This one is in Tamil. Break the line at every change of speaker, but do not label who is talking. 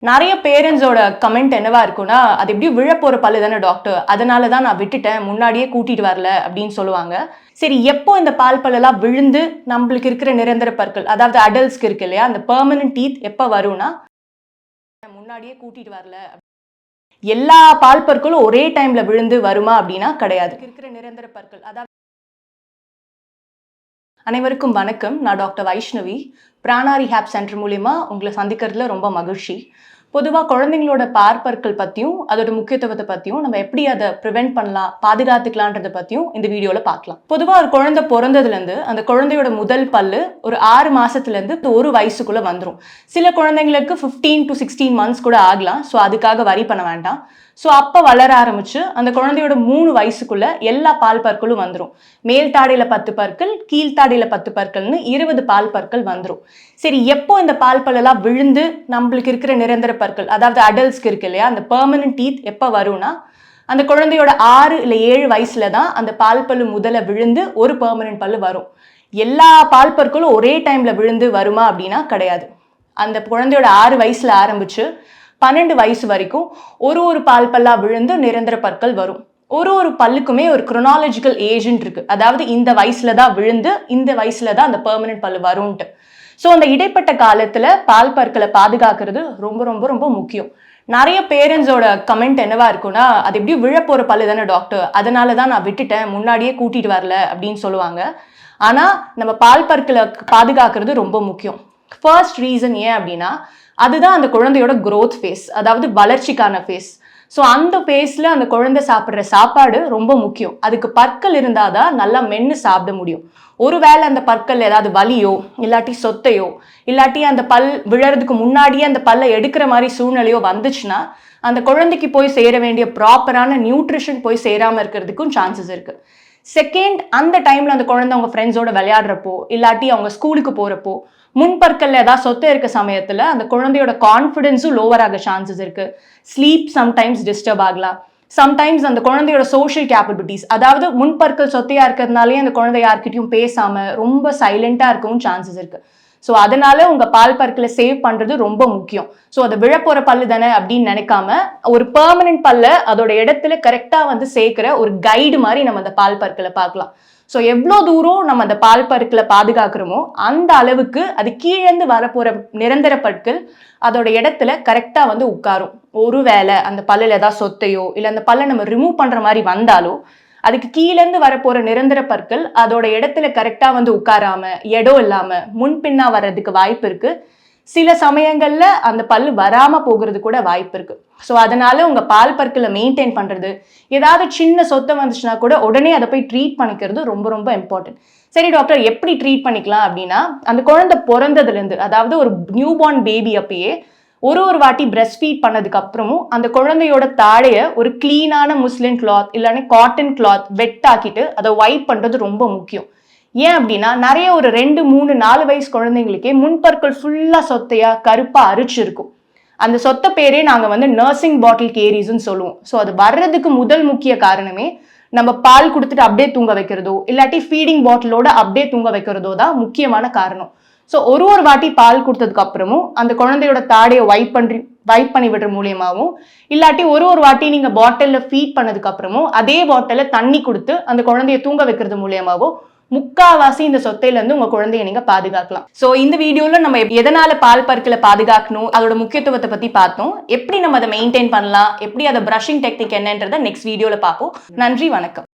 நிறைய பேரண்ட்ஸோட கமெண்ட் என்னவா இருக்குன்னா, அது எப்படி விழப்போற பல்லு தானே டாக்டர், அதனால தான் நான் விட்டுட்டேன், முன்னாடியே கூட்டிட்டு வரல அப்படின்னு சொல்லுவாங்க. சரி, எப்போ இந்த பால் பல்லெல்லாம் விழுந்து நம்மளுக்கு இருக்கிற நிரந்தர பற்கள், அதாவது அடல்ட்ஸ்க்கு இருக்கு இல்லையா, அந்த பெர்மனன்ட் டீத் எப்போ வரும்னா, முன்னாடியே கூட்டிட்டு வரல. எல்லா பால் பற்களும் ஒரே டைம்ல விழுந்து வருமா அப்படின்னா கிடையாது. இருக்கிற நிரந்தர பற்கள், அதாவது அனைவருக்கும் வணக்கம். நான் டாக்டர் வைஷ்ணவி. பிராணா ரிஹாப் சென்டர் மூலியமா உங்களை சந்திக்கிறதுல ரொம்ப மகிழ்ச்சி. பொதுவாக குழந்தைங்களோட பார்ப்பற்கள் பற்றியும் அதோட முக்கியத்துவத்தை பற்றியும் நம்ம எப்படி அதை ப்ரிவென்ட் பண்ணலாம், பாதுகாத்துக்கலான்றதை பற்றியும் இந்த வீடியோவில் பார்க்கலாம். பொதுவாக ஒரு குழந்தை பிறந்ததுலேருந்து அந்த குழந்தையோட முதல் பல்லு ஒரு 6 மாதத்துலேருந்து ஒரு வயசுக்குள்ளே வந்துடும். சில குழந்தைங்களுக்கு 15 to 16 months கூட ஆகலாம். ஸோ அதுக்காக வரி பண்ண வேண்டாம். ஸோ அப்போ வளர ஆரம்பிச்சு அந்த குழந்தையோட 3 வயசுக்குள்ள எல்லா பால் பற்களும் வந்துடும். மேல் தாடையில 10 பற்கள், கீழ்த்தாடையில 10 பற்கள்னு 20 பால் பற்கள் வந்துடும். சரி, எப்போ இந்த பால் பல்லெல்லாம் விழுந்து நம்மளுக்கு இருக்கிற நிரந்தர பற்கள், அதாவது அடல்ட்ஸ்க்கு இருக்கு இல்லையா, அந்த பெர்மனன்ட் டீத் எப்போ வரும்னா, அந்த குழந்தையோட 6 இல்லை 7 வயசுல தான் அந்த பால் பல்லு முதல்ல விழுந்து ஒரு பெர்மனன்ட் பல்லு வரும். எல்லா பால் பற்களும் ஒரே டைம்ல விழுந்து வருமா அப்படின்னா கிடையாது. அந்த குழந்தையோட 6 வயசுல ஆரம்பிச்சு 12 வயசு வரைக்கும் ஒரு பால் பல்லா விழுந்து நிரந்தர பற்கள் வரும். ஒரு பல்லுக்குமே ஒரு குரோனாலஜிக்கல் ஏஜ்ன்னு இருக்கு. அதாவது இந்த வயசுல தான் விழுந்து இந்த வயசுல தான் அந்த பெர்மனன்ட் பல்லு வரும்ட்டு. ஸோ அந்த இடைப்பட்ட காலத்துல பால் பற்களை பாதுகாக்கிறது ரொம்ப ரொம்ப ரொம்ப முக்கியம். நிறைய பேரண்ட்ஸோட கமெண்ட் என்னவா இருக்குன்னா, அது எப்படி விழப்போற பல்லு தானே டாக்டர், அதனால தான் நான் விட்டுட்டேன், முன்னாடியே கூட்டிட்டு வரல அப்படின்னு சொல்லுவாங்க. ஆனா நம்ம பால் பற்களை பாதுகாக்கிறது ரொம்ப முக்கியம். ஃபர்ஸ்ட் ரீசன் ஏன் அப்படின்னா, அதுதான் அந்த குழந்தையோட growth phase, அதாவது வளர்ச்சிக்கான ஃபேஸ். ஸோ அந்த ஃபேஸில் அந்த குழந்தை சாப்பிட்ற சாப்பாடு ரொம்ப முக்கியம். அதுக்கு பற்கள் இருந்தால் தான் நல்லா மென்று சாப்பிட முடியும். ஒருவேளை அந்த பற்கள் ஏதாவது வலியோ இல்லாட்டி சொத்தையோ இல்லாட்டி அந்த பல் விழறதுக்கு முன்னாடியே அந்த பல்லை எடுக்கிற மாதிரி சூழ்நிலையோ வந்துச்சுன்னா அந்த குழந்தைக்கு போய் சேர வேண்டிய ப்ராப்பரான நியூட்ரிஷன் போய் சேராமல் இருக்கிறதுக்கும் சான்சஸ் இருக்குது. செகண்ட், அந்த டைமில் அந்த குழந்தை அவங்க ஃப்ரெண்ட்ஸோட விளையாடுறப்போ இல்லாட்டி அவங்க ஸ்கூலுக்கு போகிறப்போ முன்பற்கல்ல ஏதாவது சொத்தை இருக்க சமயத்தில் அந்த குழந்தையோட கான்ஃபிடென்ஸும் லோவர் ஆக சான்சஸ் இருக்கு. ஸ்லீப் சம்டைம்ஸ் டிஸ்டர்ப் ஆகலாம். சம்டைம்ஸ் அந்த குழந்தையோட சோஷியல் கேப்பபிலிட்டிஸ், அதாவது முன்பற்கள் சொத்தையா இருக்கிறதுனாலே அந்த குழந்தை யார்கிட்டயும் பேசாம ரொம்ப சைலண்டா இருக்கவும் சான்சஸ் இருக்கு. ஸோ அதனால உங்க பால் பற்களை சேவ் பண்றது ரொம்ப முக்கியம். ஸோ அதை விழப்போற பல்லு தானே அப்படின்னு நினைக்காம ஒரு பெர்மனன்ட் பல்ல அதோட இடத்துல கரெக்டா வந்து சேர்க்கிற ஒரு கைடு மாதிரி நம்ம அந்த பால் பற்களை பார்க்கலாம். ஸோ எவ்வளோ தூரம் நம்ம அந்த பால் பற்களை பாதுகாக்கிறோமோ அந்த அளவுக்கு அது கீழேந்து வரப்போற நிரந்தர பற்கள் அதோட இடத்துல கரெக்டா வந்து உட்காரும். ஒருவேளை அந்த பல்லில் ஏதாவது சொத்தையோ இல்லை அந்த பல்லை நம்ம ரிமூவ் பண்ற மாதிரி வந்தாலோ அதுக்கு கீழேந்து வரப்போற நிரந்தர பற்கள் அதோட இடத்துல கரெக்டா வந்து உட்காராம இடம் இல்லாம முன்பின்னா வர்றதுக்கு வாய்ப்பு இருக்கு. சில சமயங்கள்ல அந்த பல்லு வராம போகிறது கூட வாய்ப்பு இருக்கு. ஸோ அதனால உங்க பால் பற்களை மெயின்டைன் பண்றது, ஏதாவது சின்ன சொத்தை வந்துச்சுன்னா கூட உடனே அதை போய் ட்ரீட் பண்ணிக்கிறது ரொம்ப ரொம்ப இம்பார்ட்டன்ட். சரி டாக்டர், எப்படி ட்ரீட் பண்ணிக்கலாம் அப்படின்னா, அந்த குழந்தை பிறந்ததுலேருந்து, அதாவது ஒரு நியூ பார்ன் பேபி அப்பயே ஒரு வாட்டி பிரெஸ்ட் ஃபீட் பண்ணதுக்கு அப்புறமும் அந்த குழந்தையோட தாடைய ஒரு கிளீனான முஸ்லின் கிளாத் இல்லைன்னா காட்டன் கிளாத் வெட் ஆக்கிட்டு அதை வைப் பண்றது ரொம்ப முக்கியம். ஏன் அப்படின்னா, நிறைய ஒரு 2, 3, 4 வயசு குழந்தைங்களுக்கே முன்பற்கள் ஃபுல்லா சொத்தையா கருப்பா அரிச்சிருக்கும். அந்த சொத்தை பேரே நாங்க வந்து நர்சிங் பாட்டில் கேரிஸ்ன்னு சொல்லுவோம். ஸோ அது வர்றதுக்கு முதல் முக்கிய காரணமே நம்ம பால் கொடுத்துட்டு அப்படியே தூங்க வைக்கிறதோ இல்லாட்டி ஃபீடிங் பாட்டிலோட அப்படியே தூங்க வைக்கிறதோ தான் முக்கியமான காரணம். ஸோ ஒரு வாட்டி பால் கொடுத்ததுக்கு அப்புறமும் அந்த குழந்தையோட தாடையை வைப் பண்ணி விடுற மூலியமாகவும் இல்லாட்டி ஒரு வாட்டி நீங்க பாட்டிலில் ஃபீட் பண்ணதுக்கு அப்புறமும் அதே பாட்டிலில் தண்ணி கொடுத்து அந்த குழந்தைய தூங்க வைக்கிறது மூலியமாகவும் முக்காவாசி இந்த சொத்தையில இருந்து உங்க குழந்தைய நீங்க பாதுகாக்கலாம். சோ இந்த வீடியோல நம்ம எதனால பால் பற்களை பாதுகாக்கணும், அதோட முக்கியத்துவத்தை பத்தி பார்த்தோம். எப்படி நம்ம அதை மெயின்டைன் பண்ணலாம், எப்படி அதை பிரஷிங் டெக்னிக் என்னன்றதை நெக்ஸ்ட் வீடியோல பார்ப்போம். நன்றி, வணக்கம்.